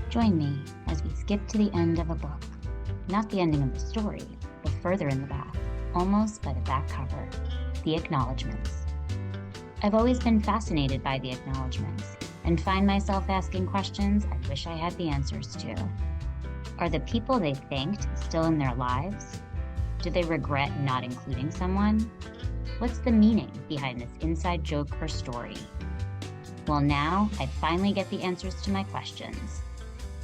Join me as we skip to the end of a book. Not the ending of the story, but further in the back, almost by the back cover, the Acknowledgments. I've always been fascinated by the Acknowledgments and find myself asking questions I wish I had the answers to. Are the people they thanked still in their lives? Do they regret not including someone? What's the meaning behind this inside joke or story? Well, now I finally get the answers to my questions.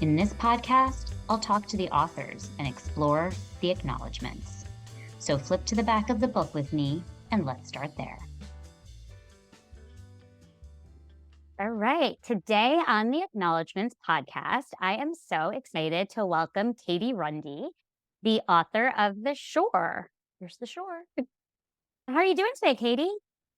In this podcast, I'll talk to the authors and explore the Acknowledgments. So flip to the back of the book with me and let's start there. All right. Today on the Acknowledgments podcast, I am so excited to welcome Katie Runde, the author of The Shore. Here's The Shore. How are you doing today, Katie?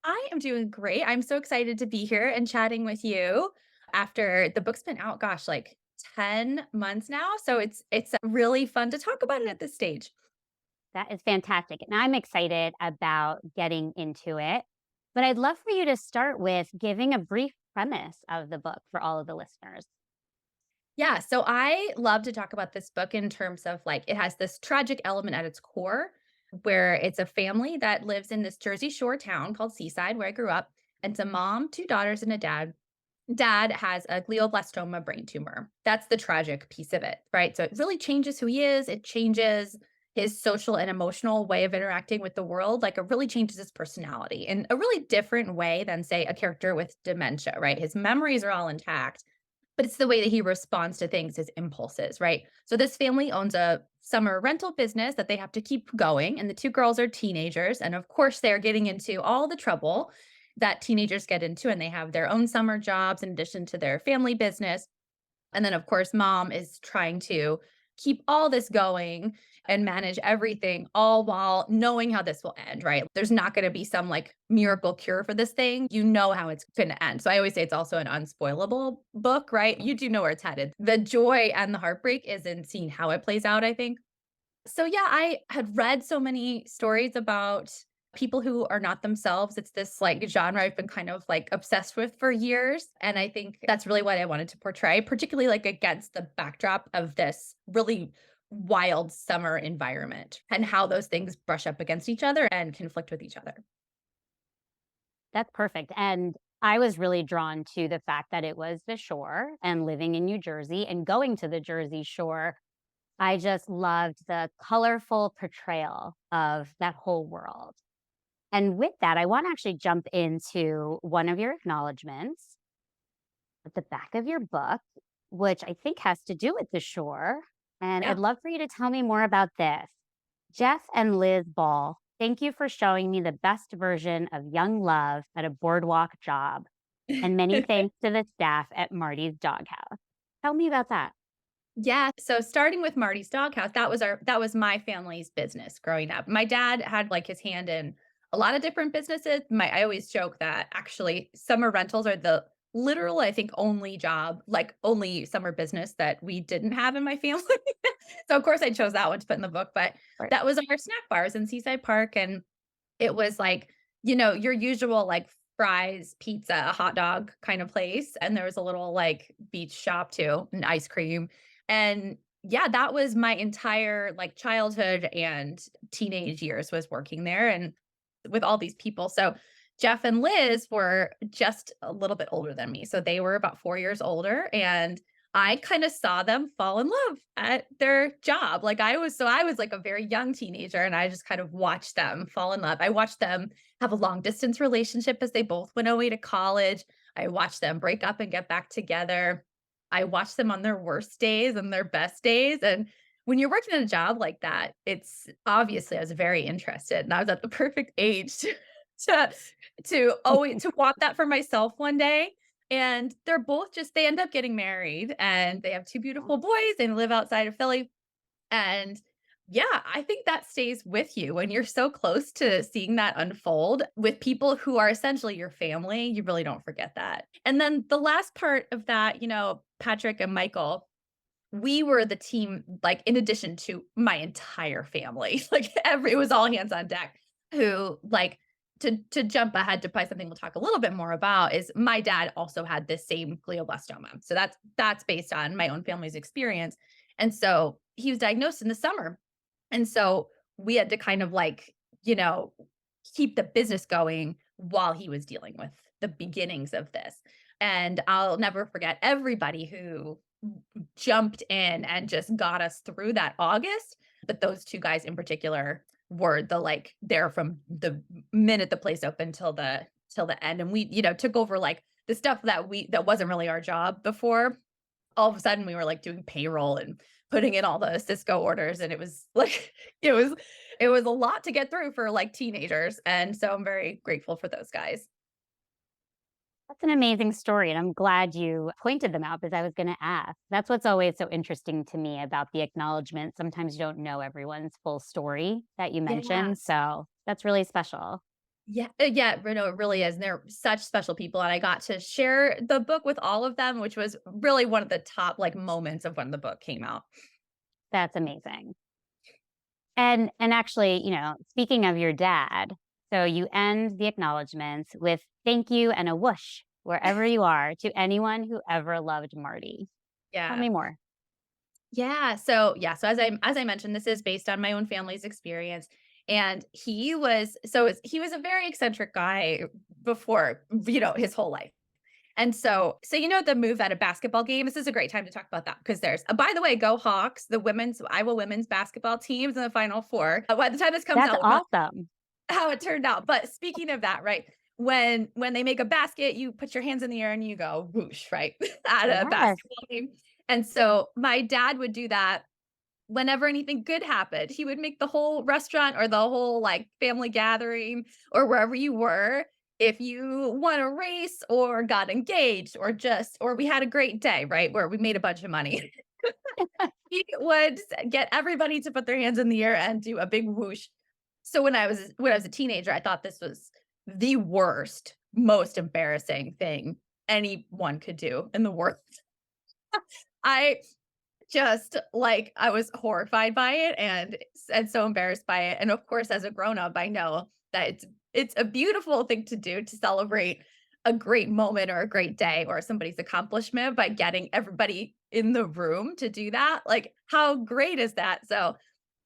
I am doing great. I'm so excited to be here and chatting with you after the book's been out, gosh, like 10 months now. So it's really fun to talk about it at this stage. That is fantastic. And I'm excited about getting into it. But I'd love for you to start with giving a brief premise of the book for all of the listeners. Yeah, so I love to talk about this book in terms of like it has this tragic element at its core where it's a family that lives in this Jersey Shore town called Seaside where I grew up. And it's a mom, two daughters, and a dad. Dad has a glioblastoma brain tumor. That's the tragic piece of it, right? So it really changes who he is. It changes his social and emotional way of interacting with the world. Like it really changes his personality in a really different way than, say, a character with dementia, right? His memories are all intact, but it's the way that he responds to things, his impulses, right? So this family owns a summer rental business that they have to keep going. And the two girls are teenagers. And of course, they're getting into all the trouble that teenagers get into, and they have their own summer jobs in addition to their family business. And then, of course, mom is trying to keep all this going and manage everything, all while knowing how this will end, right? There's not going to be some like miracle cure for this thing. You know how it's going to end. So I always say it's also an unspoilable book, right? You do know where it's headed. The joy and the heartbreak is in seeing how it plays out, I think. So yeah, I had read so many stories about people who are not themselves. It's this like genre I've been kind of like obsessed with for years. And I think that's really what I wanted to portray, particularly like against the backdrop of this really wild summer environment and how those things brush up against each other and conflict with each other. That's perfect. And I was really drawn to the fact that it was the shore and living in New Jersey and going to the Jersey Shore. I just loved the colorful portrayal of that whole world. And with that, I want to actually jump into one of your acknowledgments at the back of your book, which I think has to do with the shore. And Yeah. I'd love for you to tell me more about this. Jeff and Liz Ball, thank you for showing me the best version of young love at a boardwalk job. And many thanks to the staff at Marty's Doghouse. Tell me about that. Yeah, so starting with Marty's Doghouse, that was my family's business growing up. My dad had like his hand in a lot of different businesses. I always joke that actually summer rentals are the literal, I think, only job, like only summer business that we didn't have in my family. So of course I chose that one to put in the book, but Right. that was our snack bars in Seaside Park. And it was like, your usual like fries, pizza, hot dog kind of place. And there was a little like beach shop too, and ice cream. And yeah, that was my entire like childhood and teenage years was working there and with all these people. So Jeff and Liz were just a little bit older than me. So they were about 4 years older. And I kind of saw them fall in love at their job. Like I was like a very young teenager and I just kind of watched them fall in love. I watched them have a long distance relationship as they both went away to college. I watched them break up and get back together. I watched them on their worst days and their best days. And when you're working at a job like that, it's obviously I was very interested and I was at the perfect age to to want that for myself one day. And they're both just they end up getting married and they have two beautiful boys and live outside of Philly. And yeah, I think that stays with you when you're so close to seeing that unfold with people who are essentially your family. You really don't forget that. And then the last part of that, Patrick and Michael, we were the team, like, in addition to my entire family, like, it was all hands on deck who, like, to jump ahead to probably something we'll talk a little bit more about is my dad also had this same glioblastoma. So that's based on my own family's experience. And so he was diagnosed in the summer. And so we had to kind of like, you know, keep the business going while he was dealing with the beginnings of this. And I'll never forget everybody who jumped in and just got us through that August. But those two guys in particular were the like there from the minute the place opened till the end. And we, took over like the stuff that wasn't really our job before. All of a sudden we were like doing payroll and putting in all the Cisco orders. And it was like it was a lot to get through for like teenagers. And so I'm very grateful for those guys. That's an amazing story, and I'm glad you pointed them out because I was gonna ask. That's what's always so interesting to me about the acknowledgement. Sometimes you don't know everyone's full story that you Yeah. mentioned, so that's really special. Yeah, no, it really is. And they're such special people. And I got to share the book with all of them, which was really one of the top like moments of when the book came out. That's amazing. And actually, speaking of your dad, so you end the acknowledgments with thank you and a whoosh wherever you are to anyone who ever loved Marty. Tell Yeah. me more. So as I mentioned, this is based on my own family's experience. And he was a very eccentric guy before, his whole life. And so the move at a basketball game, this is a great time to talk about that because there's by the way, go Hawks, the Iowa women's basketball teams in the Final Four. By the time this comes That's out, we'll know awesome. how it turned out. But speaking of that, right? When they make a basket, you put your hands in the air and you go whoosh, right? At a Yes. basketball game. And so my dad would do that whenever anything good happened. He would make the whole restaurant or the whole like family gathering or wherever you were, if you won a race or got engaged or we had a great day, right? Where we made a bunch of money. He would get everybody to put their hands in the air and do a big whoosh. So when I was a teenager, I thought this was the worst, most embarrassing thing anyone could do in the world. I just like I was horrified by it and so embarrassed by it. And of course, as a grown up, I know that it's a beautiful thing to do to celebrate a great moment or a great day or somebody's accomplishment by getting everybody in the room to do that. Like how great is that?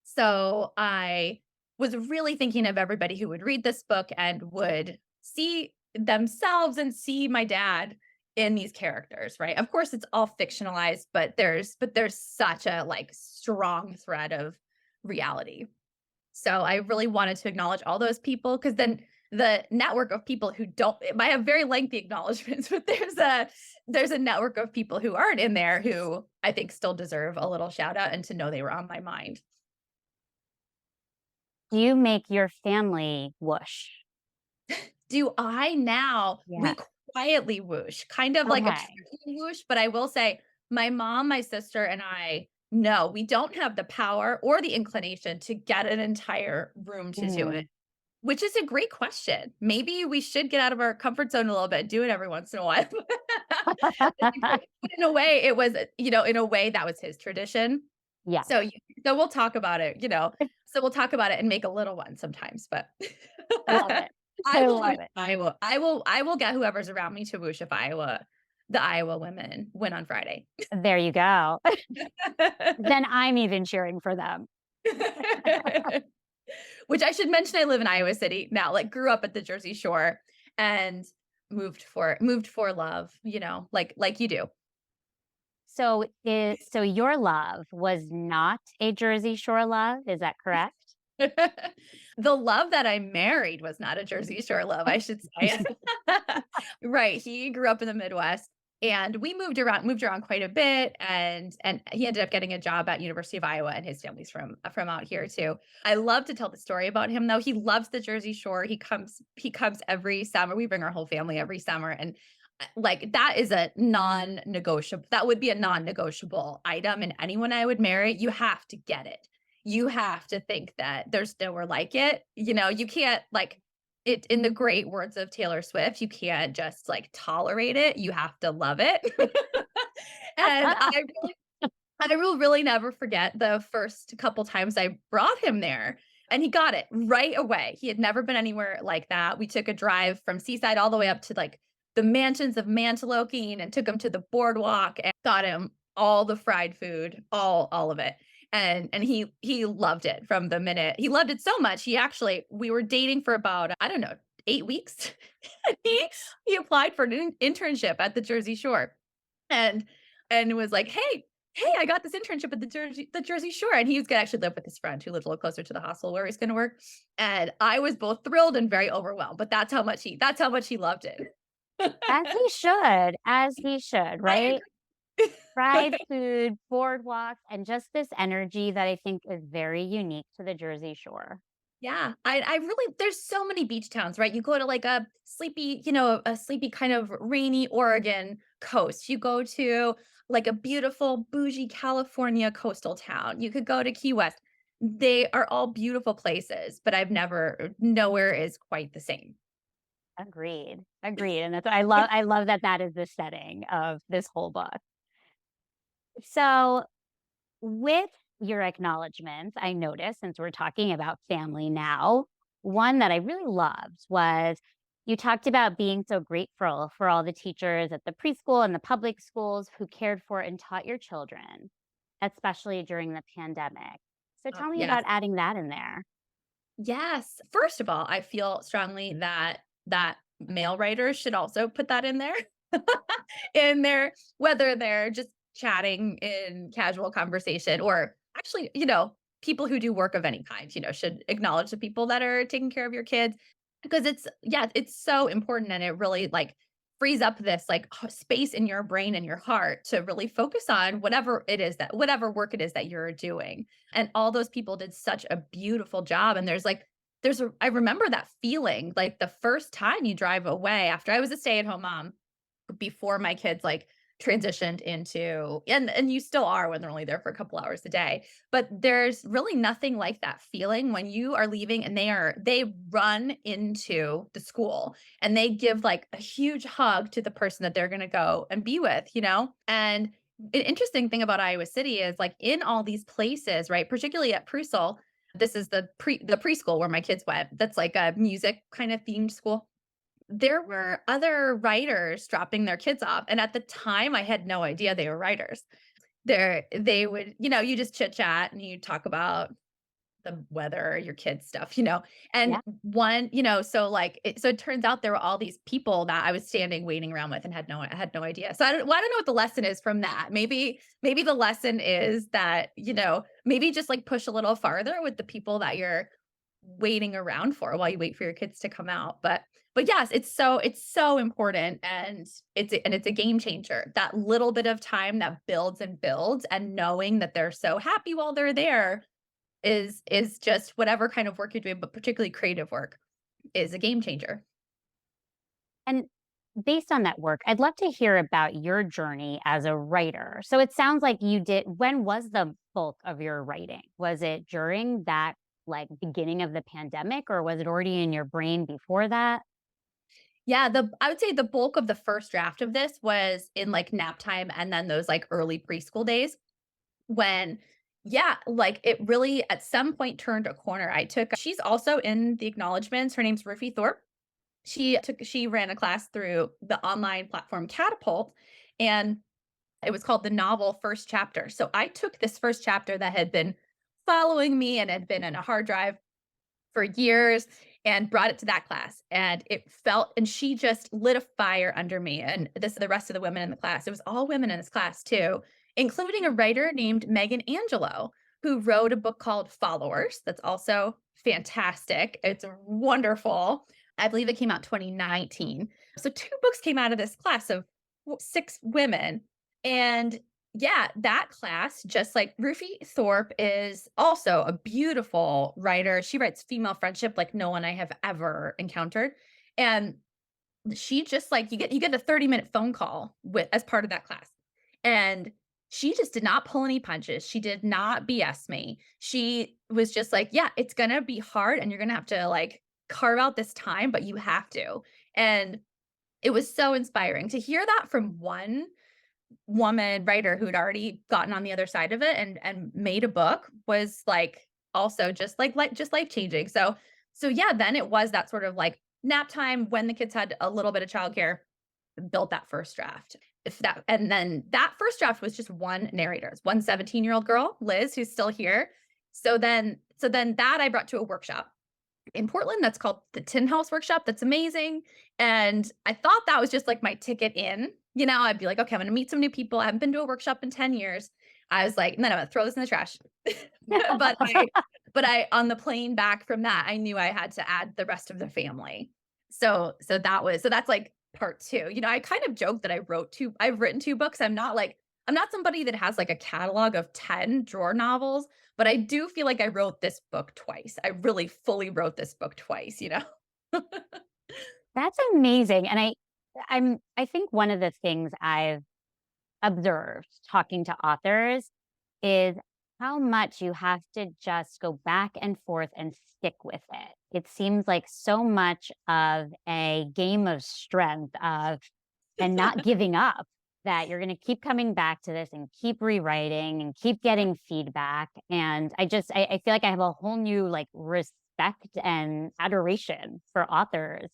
So I was really thinking of everybody who would read this book and would see themselves and see my dad in these characters, right? Of course, it's all fictionalized, but there's such a like strong thread of reality. So I really wanted to acknowledge all those people because then the network of people who don't it might have very lengthy acknowledgments, but there's a network of people who aren't in there who I think still deserve a little shout out and to know they were on my mind. Do you make your family whoosh? Do I now? Yeah. We quietly whoosh, kind of like a Okay. tricky whoosh, but I will say my mom, my sister, and I, no, we don't have the power or the inclination to get an entire room to do it, Mm. which is a great question. Maybe we should get out of our comfort zone a little bit, do it every once in a while. But in a way, it was, in a way that was his tradition. Yeah. So, so we'll talk about it, so we'll talk about it and make a little one sometimes, but I love it. I I will whoosh love it. I will get whoever's around me to whoosh if the Iowa women win on Friday. There you go. Then I'm even cheering for them. Which I should mention I live in Iowa City now, like grew up at the Jersey Shore and moved for love, like you do. So your love was not a Jersey Shore love, is that correct? The love that I married was not a Jersey Shore love, I should say. Right, he grew up in the Midwest, and we moved around quite a bit, and he ended up getting a job at University of Iowa, and his family's from out here too. I love to tell the story about him, though. He loves the Jersey Shore. He comes every summer. We bring our whole family every summer, and, like, that would be a non-negotiable item, and anyone I would marry, you have to get it. You have to think that there's nowhere like it. You can't like it in the great words of Taylor Swift, you can't just like tolerate it. You have to love it. And I will really never forget the first couple times I brought him there. And he got it right away. He had never been anywhere like that. We took a drive from Seaside all the way up to like the mansions of Manteloking and took him to the boardwalk and got him all the fried food, all of it. And he loved it from the minute. He loved it so much. We were dating for about, I don't know, 8 weeks. he applied for an internship at the Jersey Shore and was like, "Hey, I got this internship at the Jersey Shore." And he was gonna actually live with his friend who lived a little closer to the hospital where he's gonna work. And I was both thrilled and very overwhelmed, but that's how much he loved it. As he should, I right? Fried food, boardwalks, and just this energy that I think is very unique to the Jersey Shore. Yeah, I really there's so many beach towns, right? You go to like a sleepy, a sleepy kind of rainy Oregon coast. You go to like a beautiful bougie California coastal town. You could go to Key West. They are all beautiful places, but nowhere is quite the same. Agreed. Agreed. And that's I love that that is the setting of this whole book. So, with your acknowledgments, I noticed since we're talking about family now, one that I really loved was you talked about being so grateful for all the teachers at the preschool and the public schools who cared for and taught your children, especially during the pandemic. So, tell me Yes. about adding that in there. Yes. First of all, I feel strongly that male writers should also put that in there. In there, whether they're just chatting in casual conversation or actually, people who do work of any kind, should acknowledge the people that are taking care of your kids because it's so important and it really like frees up this like space in your brain and your heart to really focus on whatever work it is that you're doing. And all those people did such a beautiful job. And I remember that feeling like the first time you drive away after I was a stay-at-home mom before my kids like transitioned into and you still are when they're only there for a couple hours a day, but there's really nothing like that feeling when you are leaving and they run into the school and they give like a huge hug to the person that they're going to go and be with, and an interesting thing about Iowa City is like in all these places, right, particularly at Prusel, this is the preschool where my kids went, that's like a music kind of themed school. There were other writers dropping their kids off, and at the time, I had no idea they were writers. They would, you just chit chat and you talk about the weather, your kids' stuff, and Yeah. so it turns out there were all these people that I was standing waiting around with and I had no idea. So I don't know what the lesson is from that. Maybe the lesson is that, maybe just like push a little farther with the people that you're waiting around for while you wait for your kids to come out. But yes, it's so important and it's a game changer. That little bit of time that builds and builds and knowing that they're so happy while they're there is just whatever kind of work you're doing, but particularly creative work is a game changer. And based on that work, I'd love to hear about your journey as a writer. So it sounds like when was the bulk of your writing? Was it during that like beginning of the pandemic or was it already in your brain before that? Yeah, the I would say the bulk of the first draft of this was in like nap time and then those like early preschool days when yeah, like it really at some point turned a corner. She's also in the acknowledgments. Her name's Rufi Thorpe. She ran a class through the online platform Catapult and it was called the novel First Chapter. So I took this first chapter that had been following me and had been in a hard drive for years and brought it to that class. And she just lit a fire under me. And the rest of the women in the class, it was all women in this class too, including a writer named Megan Angelo, who wrote a book called Followers. That's also fantastic. It's wonderful. I believe it came out 2019. So two books came out of this class of six women. And yeah, that class, just like Rufi Thorpe is also a beautiful writer. She writes female friendship like no one I have ever encountered. And she just like you get a 30-minute phone call with as part of that class. And she just did not pull any punches. She did not BS me. She was just like, yeah, it's gonna be hard and you're gonna have to like carve out this time, but you have to. And it was so inspiring to hear that from one woman writer who'd already gotten on the other side of it and made a book was like also just just life changing. So yeah, then it was that sort of like nap time when the kids had a little bit of childcare, built that first draft. If that and then that first draft was just one narrator, it's one 17-year-old girl, Liz, who's still here. So then that I brought to a workshop in Portland that's called the Tin House Workshop. That's amazing. And I thought that was just like my ticket in. I'd be like, okay, I'm gonna meet some new people. I haven't been to a workshop in 10 years. I was like, no, I'm gonna throw this in the trash. but I on the plane back from that, I knew I had to add the rest of the family. So that's like part two. I kind of joke that I've written two books. I'm not somebody that has like a catalog of 10 drawer novels, but I do feel like I wrote this book twice. I really fully wrote this book twice. That's amazing. And I think one of the things I've observed talking to authors is how much you have to just go back and forth and stick with it. It seems like so much of a game of strength and not giving up, that you're going to keep coming back to this and keep rewriting and keep getting feedback. And I feel like I have a whole new like respect and adoration for authors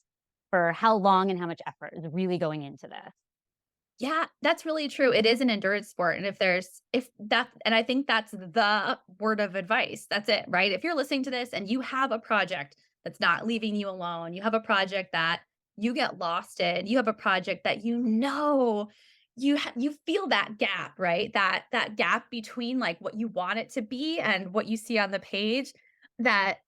for how long and how much effort is really going into this. Yeah, that's really true. It is an endurance sport. And and I think that's the word of advice. That's it, right? If you're listening to this and you have a project that's not leaving you alone, you have a project that you get lost in, you have a project that you feel that gap, right? That gap between like what you want it to be and what you see on the page, that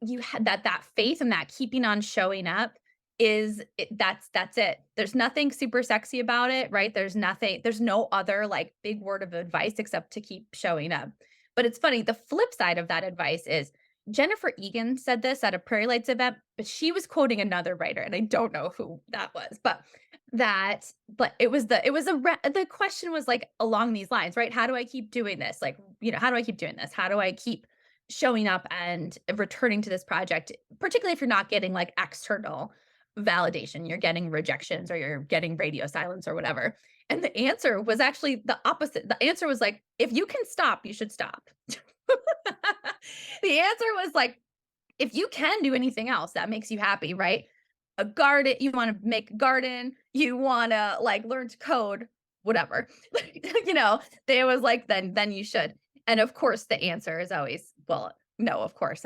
you had that faith and that keeping on showing up that's it. There's nothing super sexy about it, right? There's no other like big word of advice except to keep showing up. But it's funny, the flip side of that advice is Jennifer Egan said this at a Prairie Lights event, but she was quoting another writer, and I don't know who that was, but the question was like along these lines, right? How do I keep doing this? Like, how do I keep doing this? How do I keep showing up and returning to this project, particularly if you're not getting like external validation, you're getting rejections or you're getting radio silence or whatever. And the answer was actually the opposite. The answer was like, if you can stop, you should stop. The answer was like, if you can do anything else that makes you happy, right? A garden, you want to make a garden, you want to like learn to code, whatever. They was like, then you should. And of course, the answer is always, well, no, of course,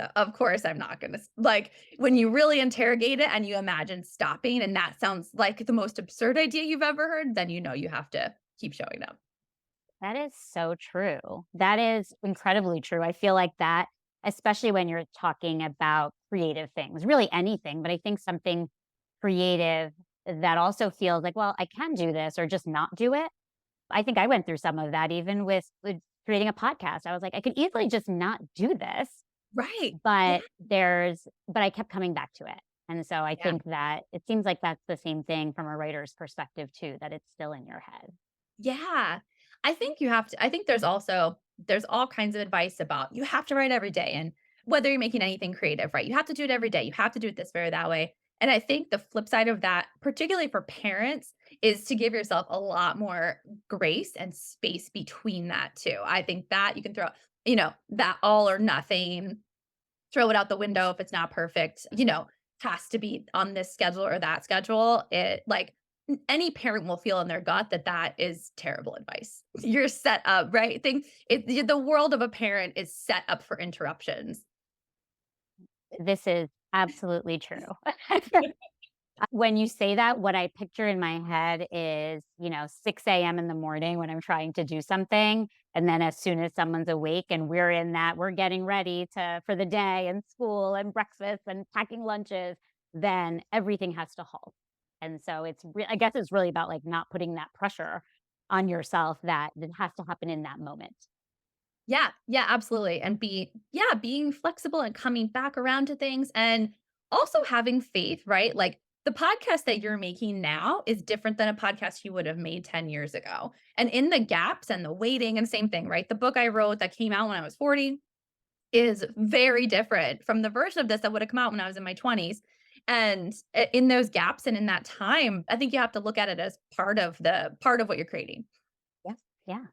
I'm not going to like when you really interrogate it and you imagine stopping, and that sounds like the most absurd idea you've ever heard, then you have to keep showing up. That is so true. That is incredibly true. I feel like that, especially when you're talking about creative things, really anything, but I think something creative that also feels like, well, I can do this or just not do it. I think I went through some of that even with creating a podcast. I was like, I could easily just not do this. Right. But I kept coming back to it. And so I think that it seems like that's the same thing from a writer's perspective too, that it's still in your head. Yeah. I think there's all kinds of advice about you have to write every day. And whether you're making anything creative, right? You have to do it every day. You have to do it this way or that way. And I think the flip side of that, particularly for parents, is to give yourself a lot more grace and space between that too. I think that you can throw, that all or nothing, throw it out the window if it's not perfect, has to be on this schedule or that schedule. It like any parent will feel in their gut that is terrible advice. You're set up, right? The world of a parent is set up for interruptions. This is absolutely true. When you say that, what I picture in my head is, 6 a.m. in the morning when I'm trying to do something. And then as soon as someone's awake and we're getting ready for the day and school and breakfast and packing lunches, then everything has to halt. And so I guess it's really about like not putting that pressure on yourself that has to happen in that moment. Yeah, yeah, absolutely. And being flexible and coming back around to things, and also having faith, right? Like the podcast that you're making now is different than a podcast you would have made 10 years ago. And in the gaps and the waiting, and same thing, right? The book I wrote that came out when I was 40 is very different from the version of this that would have come out when I was in my 20s. And in those gaps and in that time, I think you have to look at it as part of what you're creating. Yeah. Yeah.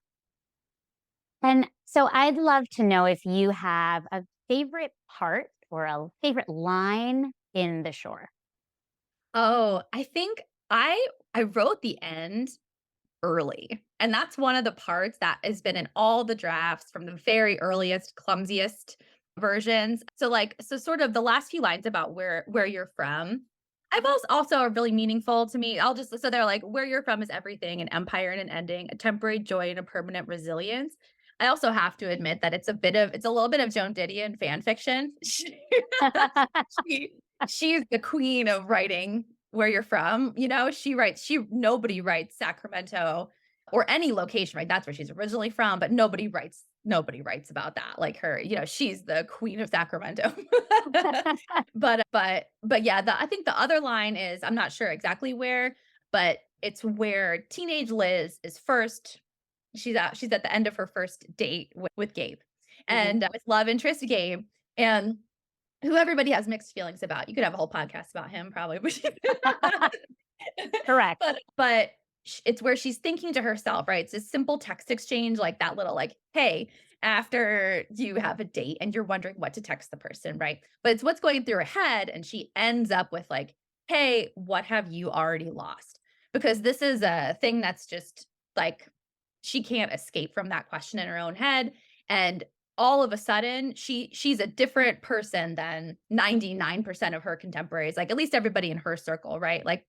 And so I'd love to know if you have a favorite part or a favorite line in The Shore? Oh, I think I wrote the end early. And that's one of the parts that has been in all the drafts from the very earliest, clumsiest versions. So sort of the last few lines about where you're from. I've also are really meaningful to me. So they're like, where you're from is everything, an empire and an ending, a temporary joy and a permanent resilience. I also have to admit that it's a little bit of Joan Didion fan fiction. She she's the queen of writing where you're from, nobody writes Sacramento or any location, right? That's where she's originally from, but nobody writes about that like her. She's the queen of Sacramento. But yeah, I think the other line is I'm not sure exactly where, but it's where teenage Liz is first. She's at the end of her first date with Gabe, Mhm. and with love interest Gabe, and who everybody has mixed feelings about. You could have a whole podcast about him probably. Correct. But it's where she's thinking to herself, right? It's a simple text exchange like that little like, "Hey," after you have a date and you're wondering what to text the person, right? But it's what's going through her head, and she ends up with like, "Hey, what have you already lost?" Because this is a thing that's just like she can't escape from that question in her own head, and all of a sudden she's a different person than 99% of her contemporaries, like at least everybody in her circle, right? Like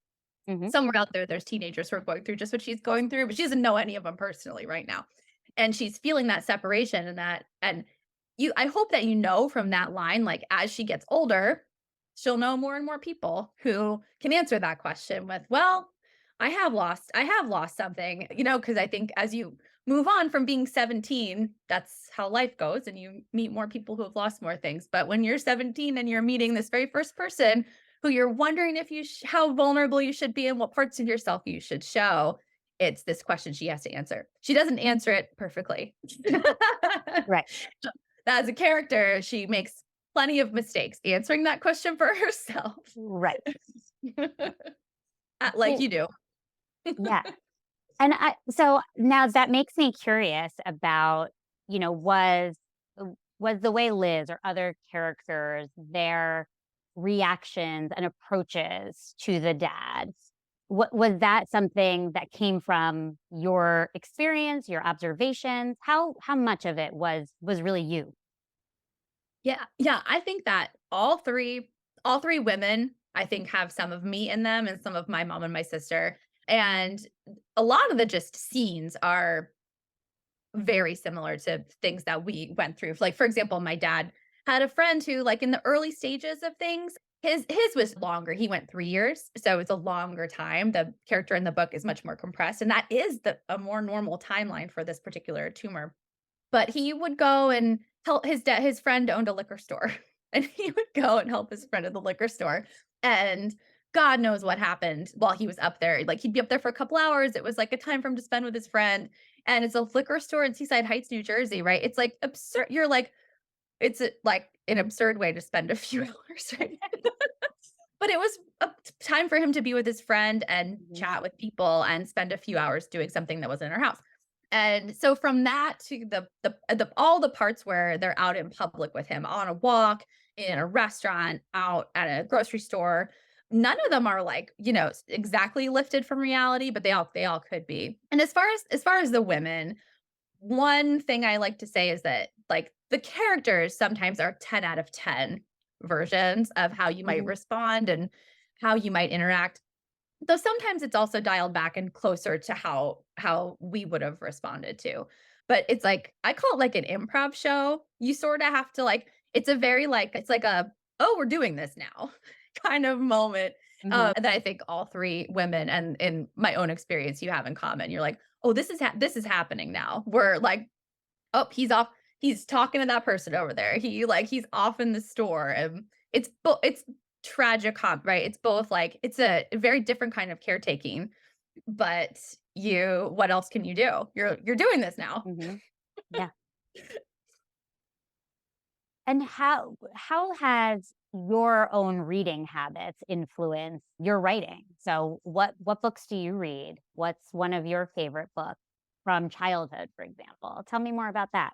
Mhm. somewhere out there there's teenagers who are going through just what she's going through, but she doesn't know any of them personally right now. And she's feeling that separation and I hope that from that line, like as she gets older, she'll know more and more people who can answer that question with, well, I have lost something, because I think as you move on from being 17, that's how life goes and you meet more people who have lost more things. But when you're 17 and you're meeting this very first person who you're wondering if how vulnerable you should be and what parts of yourself you should show, it's this question she has to answer. She doesn't answer it perfectly. Right. As a character, she makes plenty of mistakes answering that question for herself. Right. Like So, you do. yeah. And so now that makes me curious about, was the way Liz or other characters, their reactions and approaches to the dad, what was that something that came from your experience, your observations? How much of it was really you? Yeah, yeah, I think that all three women, I think, have some of me in them and some of my mom and my sister, and a lot of the just scenes are very similar to things that we went through. Like, for example, my dad had a friend who, like, in the early stages of things, his was longer. He went 3 years, so it's a longer time. The character in the book is much more compressed, and that is a more normal timeline for this particular tumor. But he would go and help his friend owned a liquor store, and he would go and help his friend at the liquor store, and God knows what happened while he was up there. Like, he'd be up there for a couple hours. It was like a time for him to spend with his friend, and it's a liquor store in Seaside Heights, New Jersey, right? It's like absurd. You're like, like an absurd way to spend a few hours, right? But it was a time for him to be with his friend and Mhm. chat with people and spend a few hours doing something that was in our house. And so from that to the all the parts where they're out in public with him on a walk, in a restaurant, out at a grocery store, none of them are like, exactly lifted from reality, but they all could be. And as far as the women, one thing I like to say is that, like, the characters sometimes are 10 out of 10 versions of how you might Mhm. respond and how you might interact. Though sometimes it's also dialed back and closer to how we would have responded to. But it's like I call it like an improv show. You sorta have to, like, it's like a, "Oh, we're doing this now," kind of moment, Mhm. that I think all 3 women and in my own experience you have in common. You're like, "Oh, this is happening now." We're like, "Oh, he's off. He's talking to that person over there. He's off in the store." And it's tragic right? It's both like it's a very different kind of caretaking, but what else can you do? You're doing this now. Mhm. Yeah. And how has your own reading habits influenced your writing? So what books do you read? What's one of your favorite books from childhood, for example? Tell me more about that.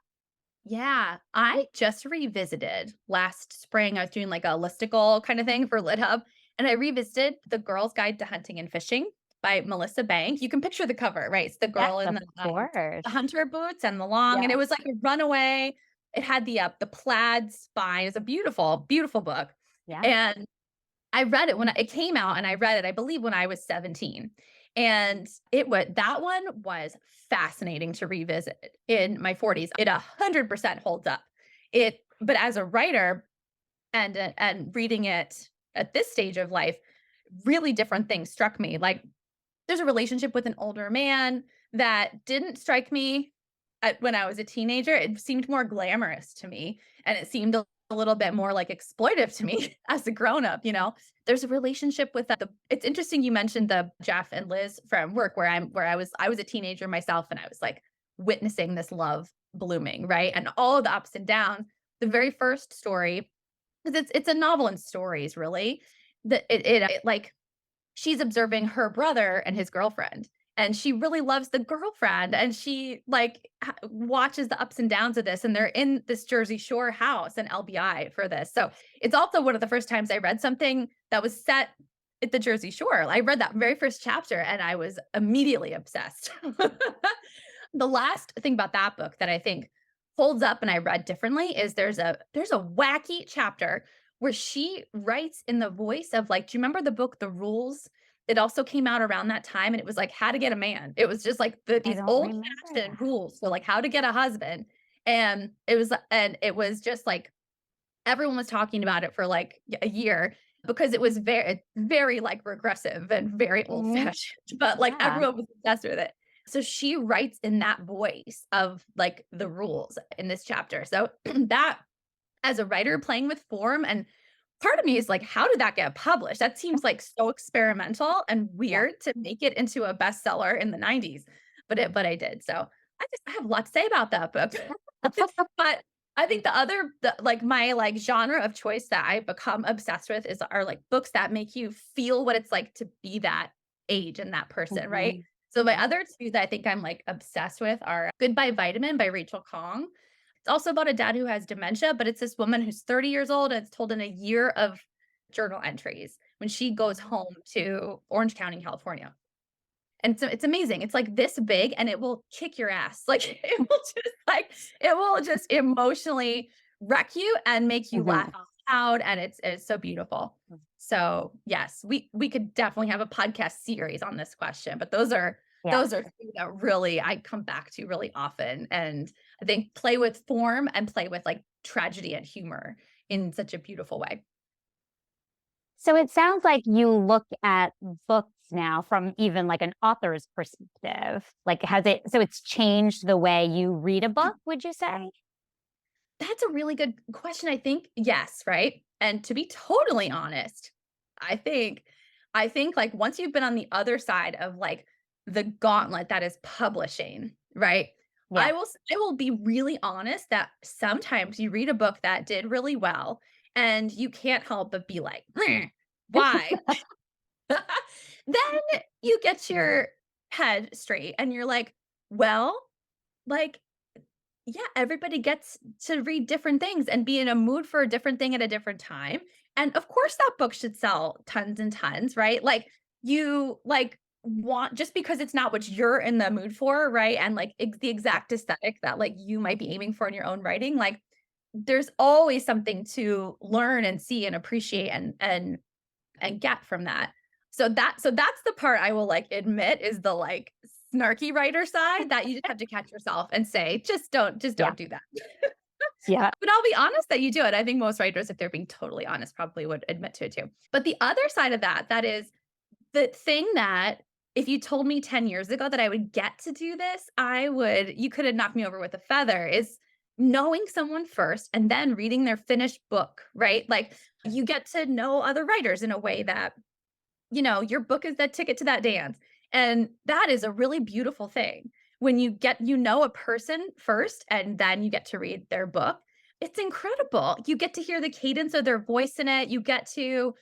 Yeah, I just revisited last spring. I was doing like a listicle kind of thing for Lit Hub, and I revisited The Girl's Guide to Hunting and Fishing by Melissa Bank. You can picture the cover, right? It's the Yes, girl in of course. the hunter boots and the long, and Yeah. it was like a runaway. It had the plaid spine. It was a beautiful, beautiful book, Yeah. and I read it when it came out, and I read it, I believe, when I was 17. And that one was fascinating to revisit in my 40s. It 100% holds up. But as a writer and reading it at this stage of life, really different things struck me. Like there's a relationship with an older man that didn't strike me when I was a teenager. It seemed more glamorous to me, and it seemed a little bit more like exploitive to me as a grown up. There's a relationship with the. It's interesting you mentioned the Jeff and Liz from work where I was a teenager myself, and I was like witnessing this love blooming, right, and all of the ups and downs. The very first story, because it's a novel in stories, really. That it like she's observing her brother and his girlfriend, and she really loves the girlfriend, and she like watches the ups and downs of this, and they're in this Jersey Shore house and LBI for this. So it's also one of the first times I read something that was set at the Jersey Shore. I read that very first chapter and I was immediately obsessed. The last thing about that book that I think holds up and I read differently is there's a wacky chapter where she writes in the voice of like, do you remember the book The Rules? It also came out around that time, and it was like how to get a man. It was just like I these don't old remember fashioned that. rules for like how to get a husband. And it was just like everyone was talking about it for like a year because it was very, very like regressive and very old Mhm. fashioned, but like Yeah. everyone was obsessed with it. So she writes in that voice of like the rules in this chapter. So that as a writer playing with form, and part of me is like, how did that get published? That seems like so experimental and Yeah. weird to make it into a bestseller in the 90s, but I did. So I have a lot to say about that book. But I think like my like genre of choice that I've become obsessed with are like books that make you feel what it's like to be that age and that person, right? Mhm. So my other two that I think I'm like obsessed with are Goodbye Vitamin by Rachel Kong. It's also about a dad who has dementia, but it's this woman who's 30 years old, and it's told in a year of journal entries when she goes home to Orange County, California. And so it's amazing. It's like this big and it will kick your ass. Like it will just emotionally wreck you and make you laugh Mhm. out loud. And it's so beautiful. So yes, we could definitely have a podcast series on this question, but those are Yeah. those are two that really I come back to really often. And I think play with form and play with like tragedy and humor in such a beautiful way. So it sounds like you look at books now from even like an author's perspective. Like, so it's changed the way you read a book, would you say? That's a really good question. I think yes, right? And to be totally honest, I think like once you've been on the other side of like the gauntlet that is publishing, right? Yeah. I will be really honest that sometimes you read a book that did really well and you can't help but be like, "Meh, why?" Then you get your head straight and you're like, well, like yeah, everybody gets to read different things and be in a mood for a different thing at a different time. And of course that book should sell tons and tons, right? Like you like want just because it's not what you're in the mood for, right? And like the exact aesthetic that like you might be aiming for in your own writing, like there's always something to learn and see and appreciate and get from that. So that's the part I will like admit is the like snarky writer side that you just have to catch yourself and say, just Yeah. don't do that. Yeah. But I'll be honest that you do it. I think most writers, if they're being totally honest, probably would admit to it too. But the other side of that is the thing that if you told me 10 years ago that I would get to do this, you could have knocked me over with a feather, is knowing someone first and then reading their finished book, right? Like you get to know other writers in a way that your book is that ticket to that dance. And that is a really beautiful thing. When you a person first and then you get to read their book. It's incredible. You get to hear the cadence of their voice in it. You get to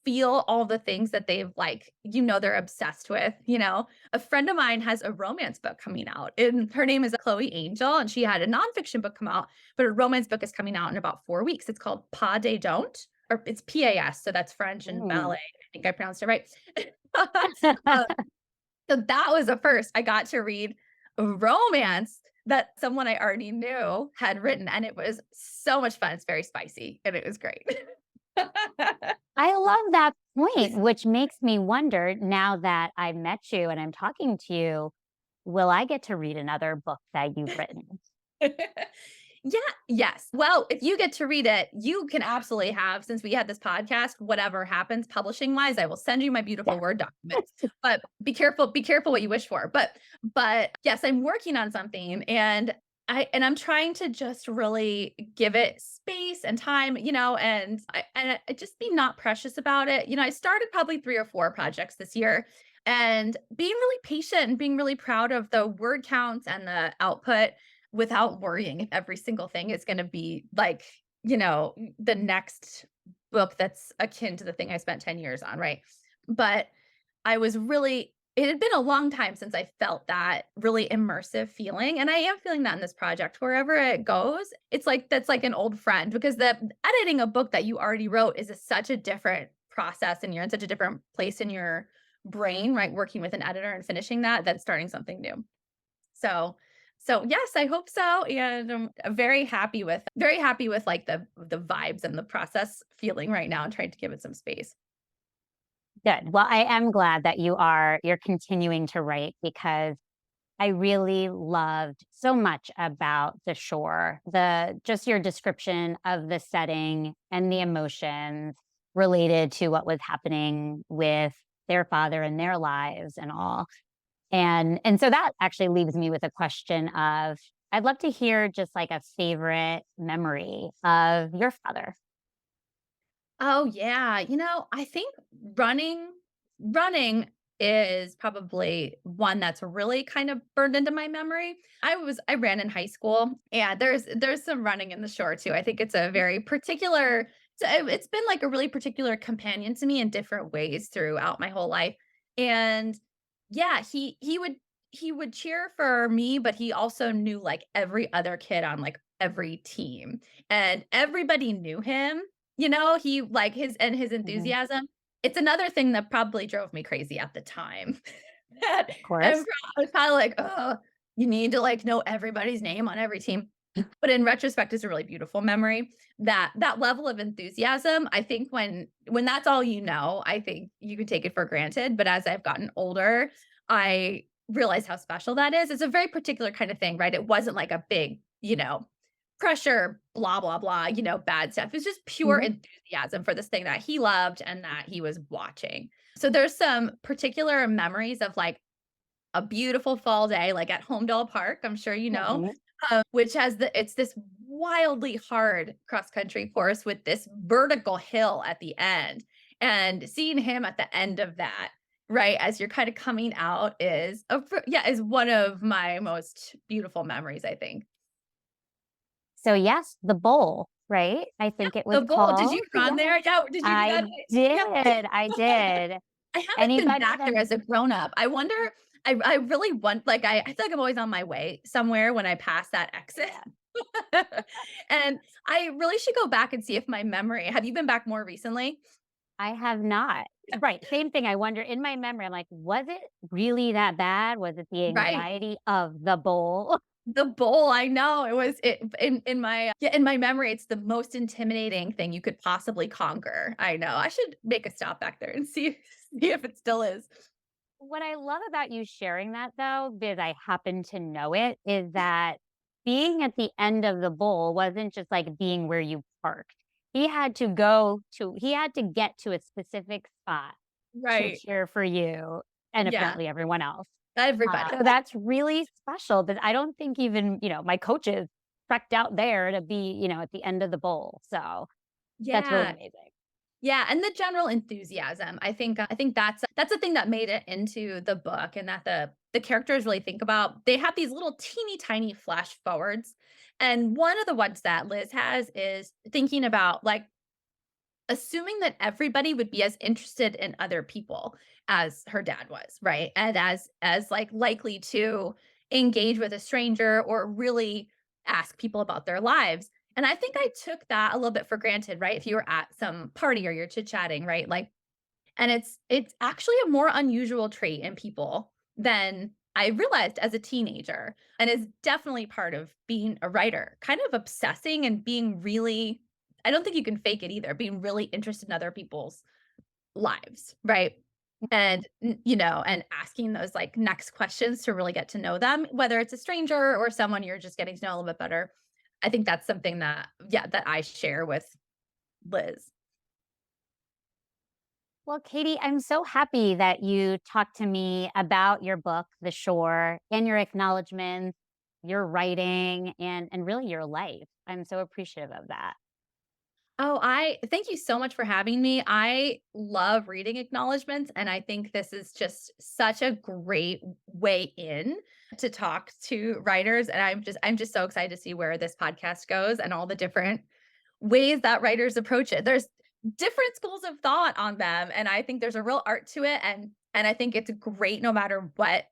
feel all the things that they've like, they're obsessed with. A friend of mine has a romance book coming out, and her name is Chloe Angel, and she had a nonfiction book come out, but a romance book is coming out in about 4 weeks. It's called Pas de Don't, or it's PAS. So that's French and ballet. I think I pronounced it right. Uh, so that was a first. I got to read a romance that someone I already knew had written, and it was so much fun. It's very spicy, and it was great. I love that point, which makes me wonder now that I met you and I'm talking to you, will I get to read another book that you've written? Yeah, yes. Well, if you get to read it, you can absolutely have, since we had this podcast, whatever happens publishing wise, I will send you my beautiful Word documents. But be careful what you wish for. But yes, I'm working on something, and I'm trying to just really give it space and time, and I just be not precious about it. I started probably 3 or 4 projects this year, and being really patient and being really proud of the word counts and the output without worrying if every single thing is going to be like, the next book that's akin to the thing I spent 10 years on, right? But it had been a long time since I felt that really immersive feeling. And I am feeling that in this project. Wherever it goes, it's like that's like an old friend, because the editing a book that you already wrote is such a different process, and you're in such a different place in your brain, right? Working with an editor and finishing that than starting something new. So yes, I hope so. And I'm very happy with like the vibes and the process feeling right now, and trying to give it some space. Good. Well, I am glad that you're continuing to write, because I really loved so much about the shore, just your description of the setting and the emotions related to what was happening with their father and their lives and all. And so that actually leaves me with a question of, I'd love to hear just like a favorite memory of your father. Oh yeah, I think running is probably one that's really kind of burned into my memory. I ran in high school, and there's some running in the shore too. I think it's a very particular it's been like a really particular companion to me in different ways throughout my whole life. And yeah, he would cheer for me, but he also knew like every other kid on like every team, and everybody knew him. He like his Mhm. enthusiasm. It's another thing that probably drove me crazy at the time. That Of course. I was kind of like, oh, you need to like know everybody's name on every team. But in retrospect, it's a really beautiful memory. That level of enthusiasm, I think when that's all I think you can take it for granted. But as I've gotten older, I realize how special that is. It's a very particular kind of thing, right? It wasn't like a big, pressure, blah, blah, blah, bad stuff. It's just pure Mhm. enthusiasm for this thing that he loved and that he was watching. So there's some particular memories of like a beautiful fall day, like at Homedale Park, I'm sure Right. which it's this wildly hard cross country course with this vertical hill at the end. And seeing him at the end of that, right, as you're kind of coming out is one of my most beautiful memories, I think. So yes, the bowl, right? I Yeah, think it was the bowl. Did called. you run Yeah, there? Yeah, did you do I that? Yeah. did. I did. I haven't been Anybody back that there as a grown up. I wonder, I really want, like, I feel like I'm always on my way somewhere when I pass that exit. Yeah, And I really should go back and see if my memory have you been back more recently? I have not. Right. Same thing. I wonder in my memory, I'm like, was it really that bad? Was it the Right. anxiety of the bowl? The bowl, I know. It was it in my yeah, in my memory, it's the most intimidating thing you could possibly conquer. I know. I should make a stop back there and see if it still is. What I love about you sharing that though, because I happen to know it, is that being at the end of the bowl wasn't just like being where you parked. He had to get to a specific spot to Right. cheer for you and Yeah. apparently everyone else. Everybody. So that's really special that I don't think even, my coaches trekked out there to be, at the end of the bowl. So that's really Yeah. amazing. Yeah, and the general enthusiasm. I think that's the thing that made it into the book, and that the characters really think about. They have these little teeny tiny flash forwards. And one of the ones that Liz has is thinking about like assuming that everybody would be as interested in other people as her dad was, right? And as like likely to engage with a stranger or really ask people about their lives. And I think I took that a little bit for granted, right? If you were at some party or you're chit-chatting, right? Like, and it's actually a more unusual trait in people than I realized as a teenager, and is definitely part of being a writer, kind of obsessing and being really, I don't think you can fake it either, being really interested in other people's lives, right? And, and asking those like next questions to really get to know them, whether it's a stranger or someone you're just getting to know a little bit better. I think that's something that, yeah, that I share with Liz. Well, Katie, I'm so happy that you talked to me about your book, The Shore, and your acknowledgments, your writing, and really your life. I'm so appreciative of that. Oh, I thank you so much for having me. I love reading acknowledgments, and I think this is just such a great way in to talk to writers. And I'm just so excited to see where this podcast goes and all the different ways that writers approach it. There's different schools of thought on them, and I think there's a real art to it. And I think it's great no matter what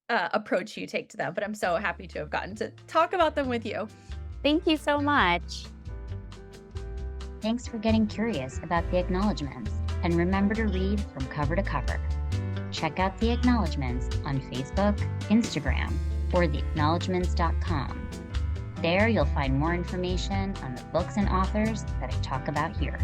approach you take to them. But I'm so happy to have gotten to talk about them with you. Thank you so much. Thanks for getting curious about the acknowledgments, and remember to read from cover to cover. Check out the acknowledgments on Facebook, Instagram, or theacknowledgments.com. There you'll find more information on the books and authors that I talk about here.